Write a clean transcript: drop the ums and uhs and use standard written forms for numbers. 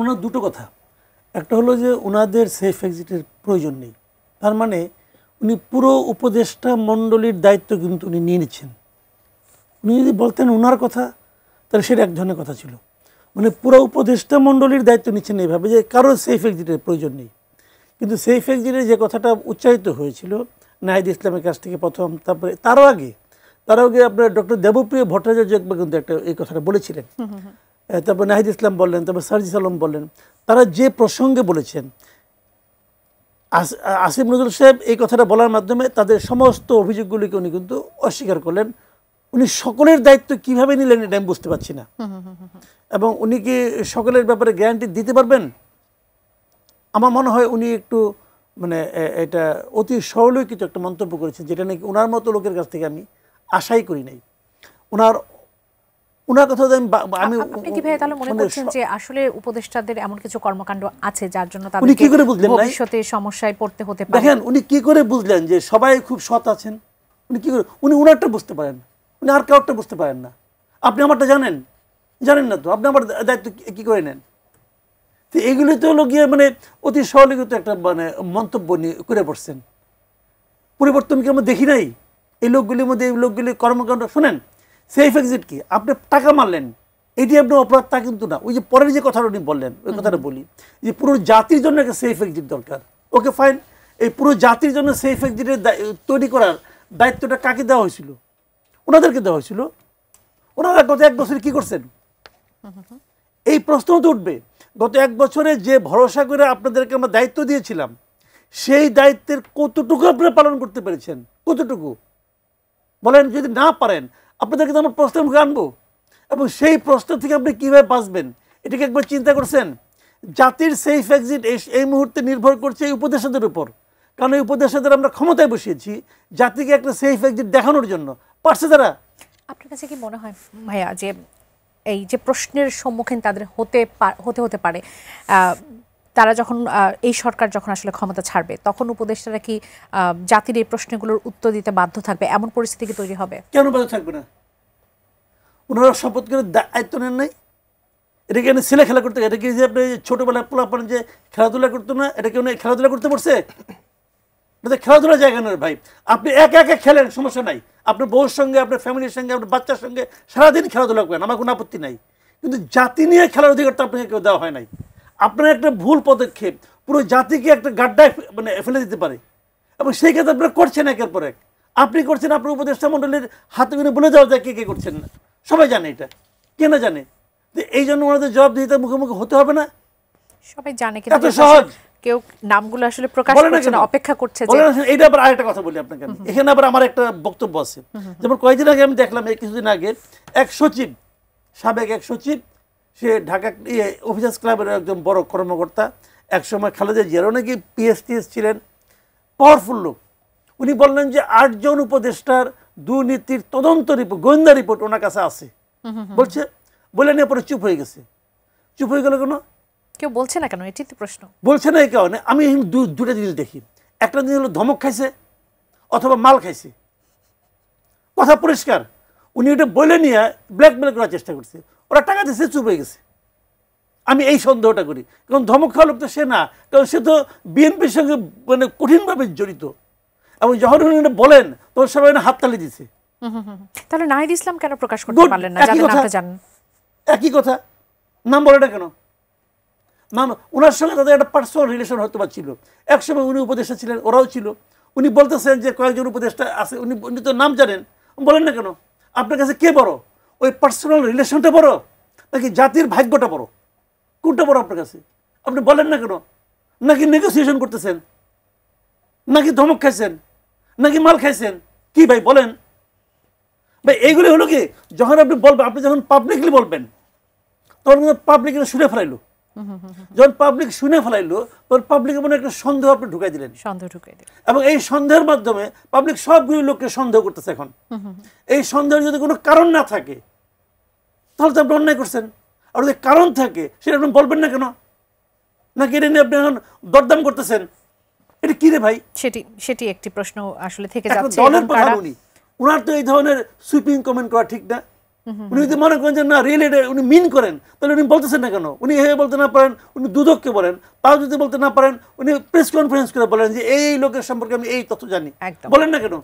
ওনার দুটো কথা, একটা হলো যে ওনাদের সেফ এক্সিটের প্রয়োজন নেই, তার মানে উনি পুরো উপদেষ্টা মণ্ডলীর দায়িত্ব কিন্তু উনি নিয়ে নিচ্ছেন। উনি যদি বলতেন ওনার কথা তাহলে সেটা এক ধরনের কথা ছিল, মানে পুরো উপদেষ্টা মণ্ডলীর দায়িত্ব নিচ্ছেন এইভাবে যে কারো সেফ এক্সিটের প্রয়োজন নেই। কিন্তু সেফ এক্সিটের যে কথাটা উচ্চারিত হয়েছিল নাহিদ ইসলামের কাছ থেকে প্রথম, তারপরে তারও আগে আপনার ডক্টর দেবপ্রিয় ভট্টাচার্য একবার কিন্তু একটা এই কথাটা বলেছিলেন, তারপর নাহিদ ইসলাম বললেন, তারপর সার্জিস আলম বললেন, তারা যে প্রসঙ্গে বলেছেন আসিফ নজরুল সাহেব এই কথাটা বলার মাধ্যমে তাদের সমস্ত অভিযোগগুলিকে উনি কিন্তু অস্বীকার করলেন। উনি সকলের দায়িত্ব কিভাবে নিলেন এটা আমি বুঝতে পারছি না, এবং উনি কি সকলের ব্যাপারে গ্যারান্টি দিতে পারবেন? আমার মনে হয় উনি একটু মানে এটা অতি সরলৌকিত একটা মন্তব্য করেছেন, যেটা নাকি ওনার মতো লোকের কাছ থেকে আমি আশাই করি নাই। ওনার কথা আমি আপনি কি ভাই তাহলে মনে করছেন যে আসলে উপদেষ্টাদের এমন কিছু কর্মকাণ্ড আছে যার জন্য উনি কি করে বুঝলেন ভবিষ্যতে সমস্যায় পড়তে হতে পারে? দেখেন উনি কি করে বুঝলেন যে সবাই খুব সৎ আছেন? উনি কি করে, উনি ওনারটা বুঝতে পারেন, উনি আর কাউরটা বুঝতে পারেন না। আপনি আমারটা জানেন না তো, আপনি আমার দায়িত্ব কি করে নেন? তো এগুলি তো হলো গিয়ে মানে অতি সরলীকৃত একটা মানে মন্তব্য নিয়ে করে পড়ছেন। পরিবর্তন কি আমরা দেখি নাই এই লোকগুলির মধ্যে? এই লোকগুলি কর্মকাণ্ড শোনেন, সেফ এক্সিট কি আপনি টাকা মারলেন এটি আপনার অপরাধ তা কিন্তু না। ওই যে পরের যে কথাটা উনি বললেন ওই কথাটা বলি, যে পুরো জাতির জন্য একটা সেফ এক্সিট দরকার। ওকে ফাইন, এই পুরো জাতির জন্য সেফ এক্সিটের তৈরি করার দায়িত্বটা কাকে দেওয়া হয়েছিল? ওনাদেরকে দেওয়া হয়েছিল। ওনারা গত 1 বছরে কি করছেন? এই প্রশ্ন তো উঠবে, গত 1 বছরে যে ভরসা করে আপনাদেরকে আমরা দায়িত্ব দিয়েছিলাম সেই দায়িত্বের কতটুকু আপনারা পালন করতে পেরেছেন? কতটুকু বলেন? যদি না পারেন আপনাদেরকে তো আমরা প্রশ্নের মুখে আনবো, এবং সেই প্রশ্ন থেকে আপনি কীভাবে বাঁচবেন এটাকে একবার চিন্তা করছেন? জাতির সেফ এক্সিট এই মুহূর্তে নির্ভর করছে এই উপদেষ্টাদের উপর, কারণ এই উপদেষ্টাদের আমরা ক্ষমতায় বসিয়েছি জাতিকে একটা সেফ এক্সিট দেখানোর জন্য। পারছে তারা? আপনার কাছে কি মনে হয় ভাইয়া যে এই যে প্রশ্নের সম্মুখীন তাদের হতে পারে, তারা যখন এই সরকার যখন আসলে ক্ষমতা ছাড়বে তখন উপদেষ্টারা কি জাতির এই প্রশ্নগুলোর উত্তর দিতে বাধ্য থাকবে? এমন পরিস্থিতি কি তৈরি হবে? কেন বাধ্য থাকবে না? ওনারা শপথ করে দায়িত্ব নেন নাই? এটা কি ছেলে খেলা করতে? এটা কি যে আপনি ছোটবেলায় পোলাপান যে খেলাধুলা করতো না, এটা কি উনি খেলাধুলা করতে পারছে? এটা খেলাধুলার জায়গা নয় ভাই। আপনি একা একা খেলেন, সমস্যা নাই, আপনার বউর সঙ্গে, আপনার ফ্যামিলির সঙ্গে, আপনার বাচ্চার সঙ্গে সারাদিন খেলাধুলা করেন, আমার কোনো আপত্তি নাই, কিন্তু জাতি নিয়ে খেলার অধিকারটা আপনাকে কেউ দেওয়া হয় নাই। আপনার একটা ভুল পদক্ষেপ পুরো জাতিকে একটা গাড্ডায় মানে ফেলে দিতে পারে, এবং সেই ক্ষেত্রে আপনারা করছেন একের পর এক। আপনি করছেন, আপনার উপদেষ্টা মণ্ডলীর হাতে গুনে বলে যাওয়া যায় কে কে করছেন না, সবাই জানে এটা, কে না জানে? এই জন্য ওনাদের জবাবদিহিতার মুখোমুখি হতে হবে না? সবাই জানে, কিন্তু সহজ কেউ নামগুলো আসলে প্রকাশ করছে না, অপেক্ষা করছে। এইটা আবার আরেকটা কথা বলি আপনাকে, এখানে আবার আমার একটা বক্তব্য আছে। যেমন কয়েকদিন আগে আমি দেখলাম, কিছুদিন আগে এক সচিব, সাবেক এক সচিব, সে ঢাকা অফিসার্স ক্লাবের একজন বড় কর্মকর্তা, একসময় খালেদা জিয়ারও নাকি পিএসটিএস ছিলেন, পাওয়ারফুল লোক। উনি বললেন যে 8 জন উপদেষ্টার দুর্নীতির তদন্ত রিপোর্ট, গোয়েন্দা রিপোর্ট ওনার কাছে আছে। বলছে, বলে নিয়ে পরে চুপ হয়ে গেছে। চুপ হয়ে গেল কেন? কেউ বলছে না কেন? এটি তো প্রশ্ন। বলছে না এই কারণে আমি দুটা জিনিস দেখি। একটা জিনিস হলো ধমক খাইছে অথবা মাল খাইছে, কথা পরিষ্কার। উনি এটা বলে নিয়ে ব্ল্যাকমেল করার চেষ্টা করছে, ওরা টাকা দিচ্ছে, চুপ হয়ে গেছে। আমি এই সন্দেহটা করি, কারণ ধমক খাওয়া লোক তো সে না, কারণ সে তো বিএনপির সঙ্গে মানে কঠিনভাবে জড়িত, এবং যখন উনি এটা বলেন তখন সবাই হাততালি দিচ্ছে। তাহলে নাহিদ ইসলাম কেন প্রকাশ করতে পারলেন না? একই কথা, নাম বলে না কেন? ওনার সঙ্গে তাদের একটা পার্সোনাল রিলেশন হতে পারছিল। একসময় উনি উপদেষ্টা ছিলেন, ওরাও ছিল। উনি বলতেছেন যে কয়েকজন উপদেষ্টা আছে, উনি তো নাম জানেন, বলেন না কেন? আপনার কাছে কে বড়, ওই পার্সোনাল রিলেশনটা বড় নাকি জাতির ভাগ্যটা বড়? কোনটা বড় আপনার কাছে? আপনি বলেন না কেন? নাকি নেগোসিয়েশন করতেছেন, নাকি ধমক খাইছেন, নাকি মাল খাইছেন? কি ভাই বলেন ভাই? এইগুলি হলো কি, যখন আপনি বলবেন, আপনি যখন পাবলিকলি বলবেন তখন পাবলিক শুনে ফেলাইলো, যখন পাবলিক শুনে ফেলাইলো তখন পাবলিকের মনে একটা সন্দেহ আপনি ঢুকাই দিলেন, এবং এই সন্দেহের মাধ্যমে পাবলিক সবগুলি লোককে সন্দেহ করতেছে। এখন এই সন্দেহের যদি কোনো কারণ না থাকে তাহলে তো আপনি অন্যায় করছেন, আর যদি কারণ থাকে সেটা আপনি বলবেন না কেন? নাকি এটা নিয়ে আপনি এখন দরদাম করতেছেন? এটা কি রে ভাই? সেটি একটি প্রশ্ন আসলে থেকে যাচ্ছে। দলের প্রধান উনি, ওনার তো এই ধরনের সুইপিং কমেন্ট করা ঠিক না। উনি যদি মনে করেন যে না রিয়েলি উনি মিন করেন, তাহলে উনি বলতেছেন না কেন? উনি এভাবে বলতে না পারেন, উনি দুদককে বলেন। তাও যদি বলতে না পারেন, উনি প্রেস কনফারেন্স করে বলেন যে এই লোকের সম্পর্কে আমি এই তথ্য জানি, বলেন না কেন?